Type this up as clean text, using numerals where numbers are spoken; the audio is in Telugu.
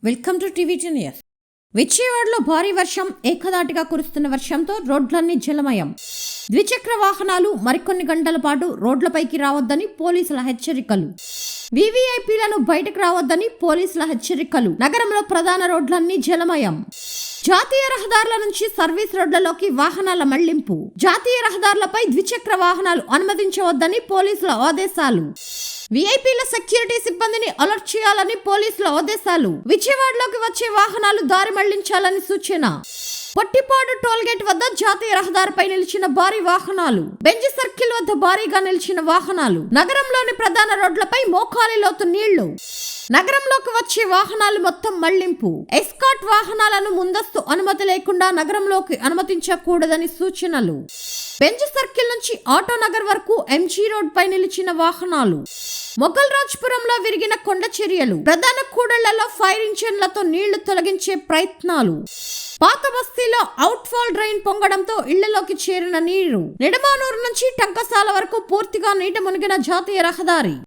Welcome to TV news. విజయవాడలో భారీ వర్షం, ఏకధాటిగా కురుస్తున్న వర్షంతో రోడ్లన్నీ జలమయం. ద్విచక్ర వాహనాలు మరికొన్ని గంటల పాటు రోడ్లపైకి రావద్దని పోలీసుల హెచ్చరికలు. వీవీఐపీలను బయటకు రావద్దని పోలీసుల హెచ్చరికలు. నగరంలో ప్రధాన రోడ్లన్నీ జలమయం. జాతీయ రహదారుల నుంచి సర్వీస్ రోడ్లలోకి వాహనాల మళ్లింపు. జాతీయ రహదారులపై ద్విచక్ర వాహనాలు అనుమతించవద్దని పోలీసుల ఆదేశాలు. వీఐపీల సెక్యూరిటీ సిబ్బందిని అలర్ట్ చేయాలని పోలీసుల ఆదేశాలు. విజయవాడలోకి వచ్చే వాహనాలు దారి మళ్లించాలని సూచన. పొట్టిపాడు టోల్గేట్ వద్ద జాతీయ రహదారిపై నిలిచిన భారీ వాహనాలు. బెంజ్ సర్కిల్ వద్ద భారీగా నిలిచిన వాహనాలు. నగరంలోని ప్రధాన రోడ్లపై మోకాలి లోతు నీళ్లు. నగరంలోకి వచ్చే వాహనాలు మొత్తం మళ్లింపు. ఎస్కాట్ వాహనాలను ముందస్తు అనుమతి లేకుండా నగరంలోకి అనుమతించకూడదని సూచనలు. బెంజ్ సర్కిల్ నుంచి ఆటో నగర్ వరకు ఎంజీ రోడ్ పై నిలిచిన వాహనాలు. మొఘల్ రాజ్పురంలో విరిగిన కొండ చర్యలు. ప్రధాన కూడళ్లలో ఫైర్ ఇంజన్లతో నీళ్లు తొలగించే ప్రయత్నాలు. పాత బస్తీలో అవుట్ ఫాల్ డ్రైన్ పొంగడంతో ఇళ్లలోకి చేరిన నీరు. నిడమానూరు నుంచి టంకసాల వరకు పూర్తిగా నీట మునిగిన జాతీయ రహదారి.